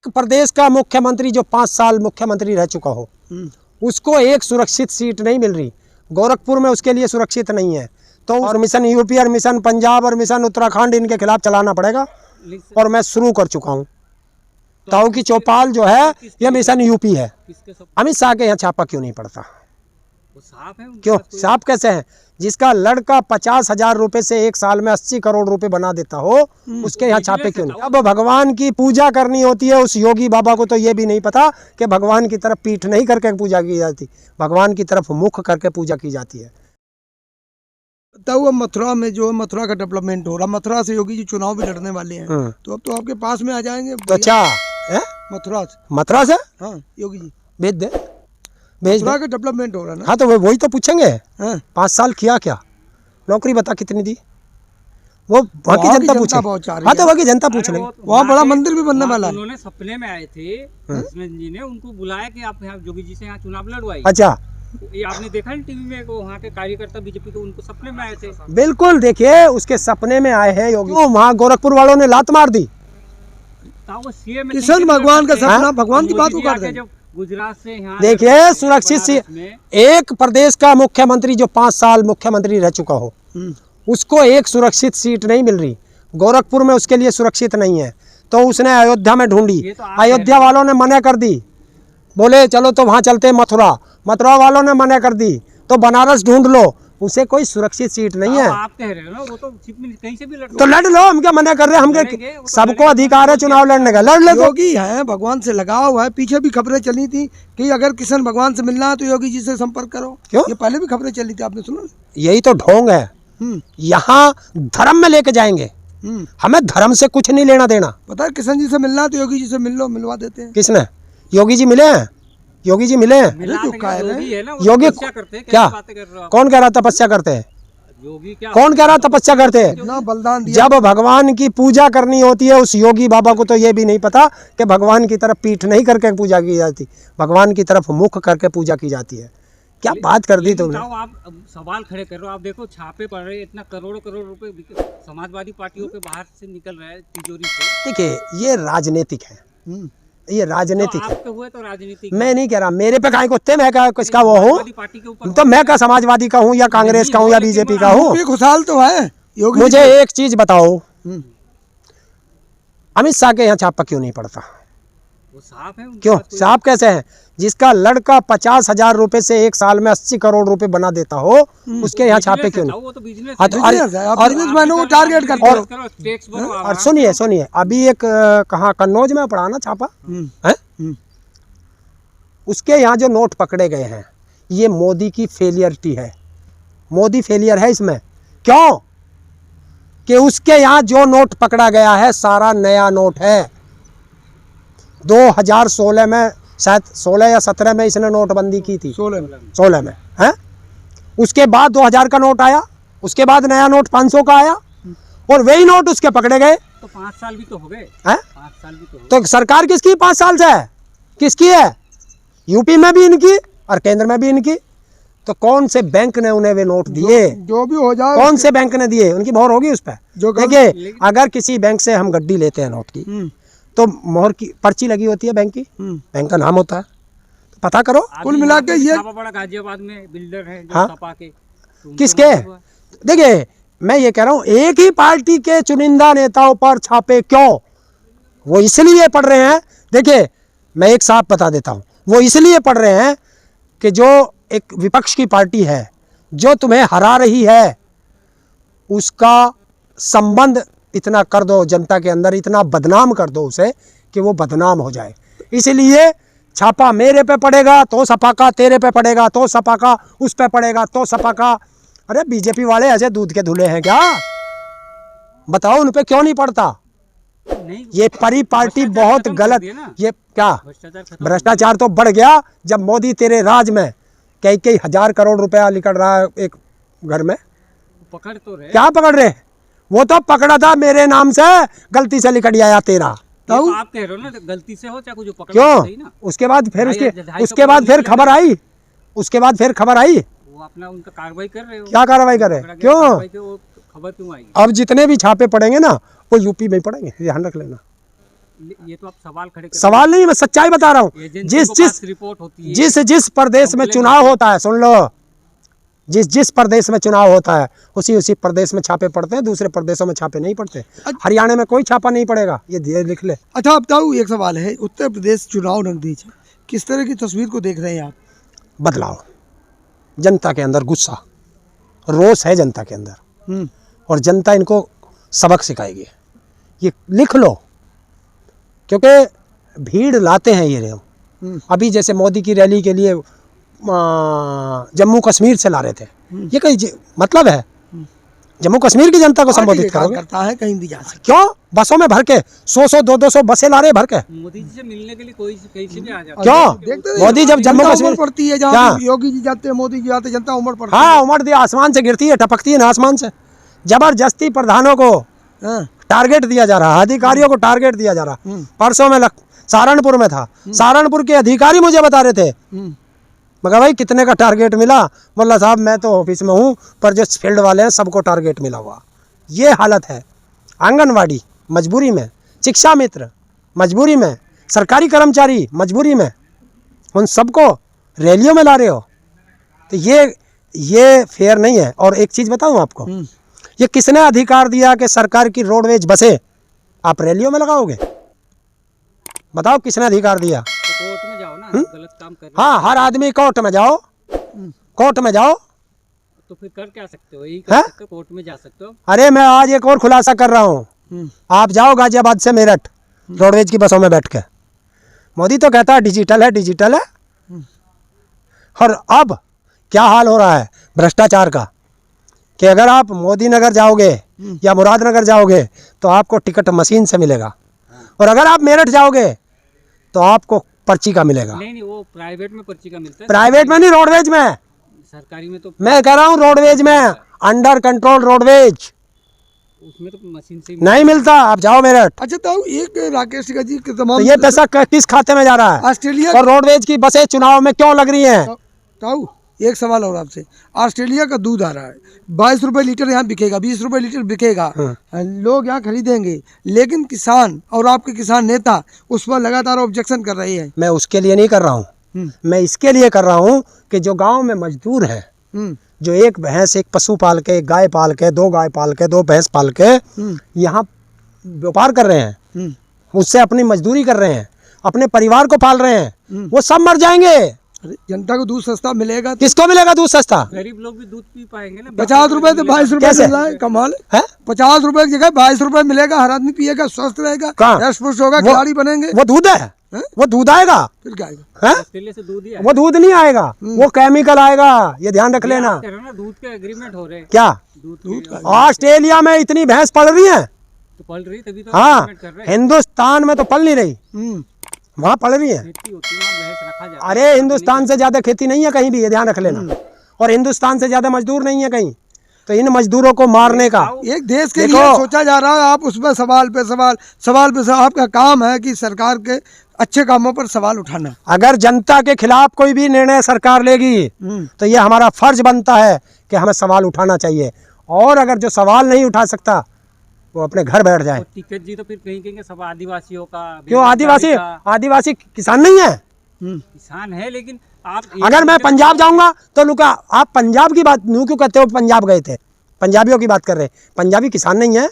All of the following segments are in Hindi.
प्रदेश का मुख्यमंत्री जो 5 साल मुख्यमंत्री रह चुका हो, उसको एक सुरक्षित सीट नहीं मिल रही। गोरखपुर में उसके लिए सुरक्षित नहीं है, तो और मिशन यूपी और मिशन पंजाब और मिशन उत्तराखंड इनके खिलाफ चलाना पड़ेगा। और मैं शुरू कर चुका हूँ। ताऊ की चौपाल जो है यह मिशन यूपी है। अमित शाह के यहाँ छापा क्यों नहीं पड़ता? क्यों साफ कैसे है? जिसका लड़का 50,000 रुपए से एक साल में 80 करोड़ रुपए बना देता हो, उसके यहाँ छापे क्यों नहीं? अब भगवान की पूजा करनी होती है, उस योगी बाबा को तो ये भी नहीं पता कि भगवान की तरफ पीठ नहीं करके पूजा की जाती, भगवान की तरफ मुख करके पूजा की जाती है। तो अब मथुरा में जो मथुरा का डेवलपमेंट हो रहा, मथुरा से योगी जी चुनाव भी लड़ने वाले हैं, तो अब तो आपके पास में आ जाएंगे। तो अच्छा मथुरा से हाँ योगी जी भेज दे, मथुरा का डेवलपमेंट हो रहा है ना। हाँ तो वही तो पूछेंगे। 5 साल किया क्या? नौकरी बता कितनी दी? वो वहाँ की जनता पूछे। हाँ तो वहाँ की जनता पूछ लेंगे। वहाँ बड़ा मंदिर भी बनने वाला है। उन्होंने सपने में आए थे, जी ने उनको बुलाया कि आप यहाँ योगी जी से यहाँ चुनाव लड़वाइए। अच्छा ये आपने देखा ना टीवी में, वहाँ के कार्यकर्ता बीजेपी के उनको सपने में आए थे। बिल्कुल, देखिए उसके सपने में आए हैं योगी। वहाँ गोरखपुर वालों ने लात मार दी। किशन भगवान का सपना, भगवान की बात को कर दे। गुजरात से यहाँ देखिए सुरक्षित सी एक प्रदेश का मुख्यमंत्री जो 5 साल मुख्यमंत्री रह चुका हो, उसको एक सुरक्षित सीट नहीं मिल रही। गोरखपुर में उसके लिए सुरक्षित नहीं है, तो उसने अयोध्या में ढूंढी। अयोध्या वालों ने मना कर दी, बोले चलो तो वहाँ चलते मथुरा। मथुरा वालों ने मना कर दी, तो बनारस ढूंढ लो। उसे कोई सुरक्षित सीट नहीं है। आप कह रहे हो ना, वो तो कहीं से भी तो लड़ लो। हम क्या मना कर रहे हैं? हम सबको अधिकार है चुनाव लड़ने का, लड़ लो। योगी है भगवान से लगा हुआ है। पीछे भी खबरें चली थी कि अगर किशन भगवान से मिलना है तो योगी जी से संपर्क करो। क्यों? ये पहले भी खबरें चली थी, आपने सुना? यही तो ढोंग है। यहाँ धर्म में लेके जाएंगे, हमें धर्म से कुछ नहीं लेना देना। पता है किशन जी से मिलना है तो योगी जी से मिल लो, मिलवा देते हैं। किसने? योगी जी मिले हैं? योगी जी मिले हैं? योगी क्या? कौन कह रहा तपस्या करते हैं? योगी क्या? कौन कह रहा तपस्या करते हैं? बलिदान दिया। जब भगवान की पूजा करनी होती है, उस योगी बाबा को तो ये भी नहीं पता कि भगवान की तरफ पीठ नहीं करके पूजा की जाती, भगवान की तरफ मुख करके पूजा की जाती है। क्या बात कर दी तुमने? आप सवाल खड़े कर रहे हो। आप देखो छापे पड़ रहे, इतना करोड़ों करोड़ रुपए समाजवादी पार्टियों के बाहर से निकल रहा है तिजोरी से। देखिए ये राजनीतिक है, ये राजनीतिक है। तो हुए तो राजनीतिक। मैं नहीं कह रहा मेरे पे काहे कुत्ते, मैं क्या किसका वो हूँ? तो मैं क्या समाजवादी का हूँ या कांग्रेस का हूँ या बीजेपी का हूँ? खुशहाल तो है योगी। मुझे एक चीज बताओ, अमित शाह के यहाँ छापा क्यों नहीं पड़ता? वो साफ है। क्यों साफ कैसे है? जिसका लड़का 50,000 रुपए से एक साल में 80 करोड़ रुपए बना देता हो, उसके यहाँ छापे क्यों नहीं? और सुनिए अभी एक कहाँ कन्नौज में पड़ा ना छापा है, उसके यहाँ जो नोट पकड़े गए हैं, ये मोदी की फेलियरिटी है। मोदी फेलियर है इसमें। क्यों? कि उसके यहाँ जो नोट पकड़ा गया है सारा नया नोट है। 2016 में, शायद 16 या 17 में इसने नोटबंदी की थी। 16 में है। उसके बाद 2000 का नोट आया, उसके बाद नया नोट 500 का आया, और वही नोट उसके पकड़े गए। तो 5 साल भी तो हो गए। 5 साल भी तो हो गए। तो सरकार किसकी 5 साल से है? किसकी है? यूपी में भी इनकी और केंद्र में भी इनकी। तो कौन से बैंक ने उन्हें वे नोट दिए? जो भी हो जाए, कौन से बैंक ने दिए? उनकी मोहर होगी उस पर। देखिए अगर किसी बैंक से हम गड्डी लेते हैं नोट की, तो मोहर की पर्ची लगी होती है बैंक की, बैंक का नाम होता है, तो पता करो। कुल मिला के ये बड़ा गाजियाबाद में बिल्डर है जो हाँ? के किसके? देखिए मैं ये कह रहा हूँ, एक ही पार्टी के चुनिंदा नेताओं पर छापे क्यों? वो इसलिए पड़ रहे हैं। देखिए मैं एक साफ बता देता हूँ, वो इसलिए पड़ रहे हैं कि जो एक विपक्ष की पार्टी है जो तुम्हें हरा रही है, उसका संबंध इतना कर दो जनता के अंदर, इतना बदनाम कर दो उसे कि वो बदनाम हो जाए। इसलिए छापा मेरे पे पड़ेगा तो सपा का, तेरे पे पड़ेगा तो सपा का, उस पे पड़ेगा तो सपा का। अरे बीजेपी वाले ऐसे दूध के धुले हैं क्या? बताओ उन पे क्यों नहीं पड़ता? नहीं, ये परी पार्टी बहुत गलत। ये क्या भ्रष्टाचार तो बढ़ गया जब मोदी तेरे राज में कई हजार करोड़ रुपया निकल रहा है एक घर में। पकड़ तो रहे। क्या पकड़ रहे? वो तो पकड़ा था मेरे नाम से, गलती से लिखट आया तेरा। तो आप कह रहे हो ना गलती से हो, चाहे जो पकड़ क्यों? उसके बाद फिर उसके बाद फिर खबर आई, उसके बाद फिर खबर आई, वो अपना उनका कार्रवाई कर रहे हो। क्या कार्रवाई कर रहे हैं? क्यों? खबर क्यों आई? अब जितने भी छापे पड़ेंगे ना वो यूपी में पड़ेंगे, ध्यान रख लेना। ये तो आप सवाल खड़े कर सवाल नहीं, मैं सच्चाई बता रहा हूँ। जिस रिपोर्ट होती है, जिस प्रदेश में चुनाव होता है, सुन लो, जिस प्रदेश में चुनाव होता है उसी प्रदेश में छापे पड़ते हैं, दूसरे प्रदेशों में छापे नहीं पड़ते। हरियाणा में कोई छापा नहीं पड़ेगा, ये लिख ले। अच्छा आप बताओ, एक सवाल है, उत्तर प्रदेश चुनाव नजदीक है, किस तरह की तस्वीर को देख रहे हैं आप? बदलाव, जनता के अंदर गुस्सा, रोष है जनता के अंदर, और जनता इनको सबक सिखाएगी। ये लिख लो, क्योंकि भीड़ लाते हैं ये लोग। अभी जैसे मोदी की रैली के लिए जम्मू कश्मीर से ला रहे थे, ये कहीं मतलब है? जम्मू कश्मीर की जनता को संबोधित करोगे? करता है, कहीं भी जा सकते। क्यों बसों में भर के 100 200 बसें ला रहे भर के? मोदी जी से मिलने के लिए कोई कहीं से भी आ जाता है। क्यों? मोदी जब जम्मू कश्मीर पड़ती है, जहाँ योगी जी जाते हैं, मोदी जी जाते, जनता उमड़ पड़ती है। हाँ, उमड़ दिया, आसमान से गिरती है, टपकती है ना आसमान से। जबरदस्ती प्रधानों को टारगेट दिया जा रहा है, अधिकारियों को टारगेट दिया जा रहा। परसों में सहारनपुर में था, सहारनपुर के अधिकारी मुझे बता रहे थे, मगर भाई कितने का टारगेट मिला? बोला साहब मैं तो ऑफिस में हूँ, पर जो फील्ड वाले हैं सबको टारगेट मिला हुआ। ये हालत है। आंगनवाड़ी मजबूरी में, शिक्षा मित्र मजबूरी में, सरकारी कर्मचारी मजबूरी में, उन सबको रैलियों में ला रहे हो, तो ये फेयर नहीं है। और एक चीज़ बताऊँ आपको, ये किसने अधिकार दिया कि सरकार की रोडवेज बसें आप रैलियों में लगाओगे? बताओ किसने अधिकार दिया? तो कोर्ट में जाओ ना, गलत काम कर रहे हो। हाँ, हर आदमी कोर्ट में जाओ, कोर्ट में जाओ। तो फिर कर क्या सकते हो? यही कर सकते हो, कोर्ट में जा सकते हो। अरे मैं आज एक और खुलासा कर रहा हूँ। आप जाओ गाजियाबाद से मेरठ रोडवेज की बसों में बैठ के, मोदी तो कहता है डिजिटल है, डिजिटल है, और अब क्या हाल हो रहा है भ्रष्टाचार का, कि अगर आप मोदी नगर जाओगे या मुरादनगर जाओगे तो आपको टिकट मशीन से मिलेगा, और अगर आप मेरठ जाओगे तो आपको पर्ची का मिलेगा। नहीं, वो प्राइवेट में पर्ची का मिलता है। प्राइवेट में नहीं, रोडवेज में। सरकारी में तो मैं कह रहा हूँ रोडवेज में, अंडर कंट्रोल रोडवेज, उसमें तो मशीन से नहीं मिलता। आप जाओ मेरठ। अच्छा तो एक राकेश सिंह जी के तमाम, तो ये पैसा किस खाते में जा रहा है? ऑस्ट्रेलिया और रोडवेज की बसें चुनाव में क्यों लग रही हैं? ताऊ एक सवाल और आपसे, ऑस्ट्रेलिया का दूध आ रहा है, 22 रुपए लीटर यहाँ बिकेगा, 20 रुपए लीटर बिकेगा, लोग यहाँ खरीदेंगे, लेकिन किसान और आपके किसान नेता उस पर लगातार ऑब्जेक्शन कर रहे हैं। मैं उसके लिए नहीं कर रहा हूँ, मैं इसके लिए कर रहा हूँ कि जो गांव में मजदूर हैं, जो एक भैंस, एक पशु पाल के, एक गाय पाल के, 2 गाय पाल के, 2 भैंस पाल के यहाँ व्यापार कर रहे हैं, उससे अपनी मजदूरी कर रहे हैं, अपने परिवार को पाल रहे हैं, वो सब मर जाएंगे। जनता को दूध सस्ता मिलेगा? किसको मिलेगा दूध सस्ता? गरीब लोग भी दूध पी पाएंगे ना। 50 रुपए तो 22 रुपए कैसे? मिल रहा है, कमाल है। 50 रुपए की जगह 22 रुपए मिलेगा, हर आदमी पिएगा, स्वस्थ रहेगा, यश पुष्ट होगा, खिलाड़ी बनेंगे। वो दूध है, वो दूध आएगा, फिर क्या आएगा? ऑस्ट्रेलिया से दूध ही वो दूध नहीं आएगा, वो केमिकल आएगा, ये ध्यान रख लेना। दूध के एग्रीमेंट हो रहे हैं। क्या दूध ऑस्ट्रेलिया में इतनी भैंस पल रही है? तो पल रही, तभी तो हाँ, agreement कर रहे हैं। हिंदुस्तान में तो पल नहीं रही, वहाँ पड़ रही है। खेती होती है, वहाँ भैंस रखा जाता है। अरे हिंदुस्तान से ज्यादा खेती नहीं है कहीं भी, ये ध्यान रख लेना, और हिंदुस्तान से ज्यादा मजदूर नहीं है कहीं, तो इन मजदूरों को मारने का एक देश के लिए सोचा जा रहा है, आप उसमें सवाल पे सवाल आपका काम है कि सरकार के अच्छे कामों पर सवाल उठाना। अगर जनता के खिलाफ कोई भी निर्णय सरकार लेगी तो ये हमारा फर्ज बनता है कि हमें सवाल उठाना चाहिए, और अगर जो सवाल नहीं उठा सकता वो अपने घर बैठ जाए। टिकट जी तो फिर कहीं कहेंगे सब आदिवासियों का। क्यों आदिवासी किसान नहीं है? किसान है, लेकिन आप अगर मैं पंजाब जाऊंगा तो लुका, आप पंजाब की बात न्यू क्यों कहते हो? पंजाब गए थे, पंजाबियों की बात कर रहे हैं। पंजाबी किसान नहीं है,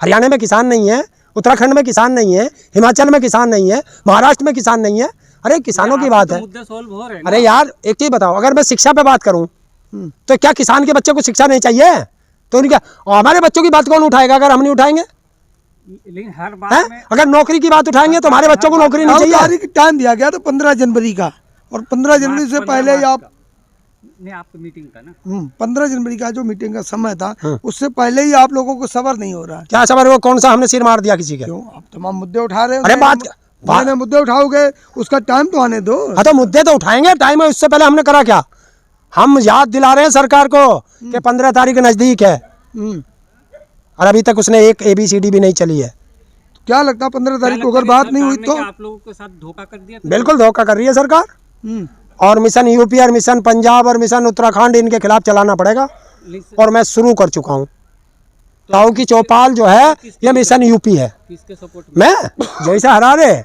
हरियाणा में किसान नहीं है, उत्तराखंड में किसान नहीं है, हिमाचल में किसान नहीं है, महाराष्ट्र में किसान नहीं है। अरे किसानों की बात है। मुद्दे सॉल्व हो रहे हैं। अरे यार एक चीज बताओ, अगर मैं शिक्षा पे बात करूं तो क्या किसान के बच्चे को शिक्षा नहीं चाहिए? तो उनका हमारे बच्चों की बात कौन उठाएगा अगर हम नहीं उठाएंगे? लेकिन हर बात में अगर नौकरी की बात उठाएंगे तो हमारे बच्चों को नौकरी नहीं चाहिए। तारीख टाइम दिया गया था 15 जनवरी का, और 15 जनवरी से पहले ही आप नहीं, आपकी मीटिंग का ना 15 जनवरी का जो मीटिंग का समय था उससे पहले ही आप लोगों को सबर नहीं हो रहा है। क्या सबर? वो कौन सा हमने सिर मार दिया किसी के? क्यों आप तमाम मुद्दे उठा रहे हो? अरे बात मुद्दे उठाओगे, उसका टाइम तो आने दो। हाँ तो मुद्दे तो उठाएंगे, टाइम है, उससे पहले हमने करा क्या? हम याद दिला रहे हैं सरकार को कि 15 तारीख नजदीक है, और अभी तक उसने एक ABCD भी नहीं चली है। क्या लगता है 15 तारीख को अगर बात नहीं हुई तो? आप लोगों के साथ धोखा कर दिया। बिल्कुल धोखा कर रही है सरकार, और मिशन UP और मिशन पंजाब और मिशन उत्तराखंड इनके खिलाफ चलाना पड़ेगा, और मैं शुरू कर चुका हूँ। ताऊ की चौपाल जो है ये मिशन यूपी है। किसके सपोर्ट में? मैं जैसा हरा रहे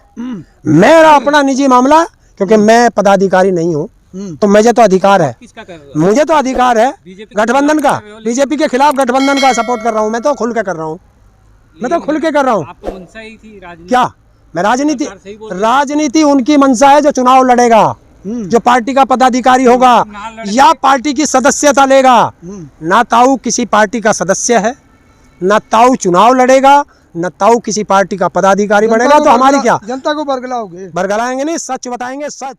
मेरा अपना निजी मामला, क्योंकि मैं पदाधिकारी नहीं हूँ तो मुझे तो अधिकार है, किसका कर रहे हो? मुझे तो अधिकार है बीजेपी गठबंधन का, बीजेपी के खिलाफ गठबंधन का सपोर्ट कर रहा हूँ। मैं तो खुल के कर रहा हूँ, मैं तो खुल के कर रहा हूँ। आपको मंशा ही थी राजनीति? क्या मैं राजनीति, सरकार सही बोल रही है। राजनीति उनकी मंशा है जो चुनाव लड़ेगा, जो पार्टी का पदाधिकारी होगा ना लड़े। या पार्टी की सदस्यता लेगा। ना ताऊ किसी पार्टी का सदस्य है, ना ताऊ चुनाव लड़ेगा, न ताऊ किसी पार्टी का पदाधिकारी बनेगा। तो हमारी क्या, जनता को बरगलाओगे? बरगलाएंगे नहीं, सच बताएंगे, सच।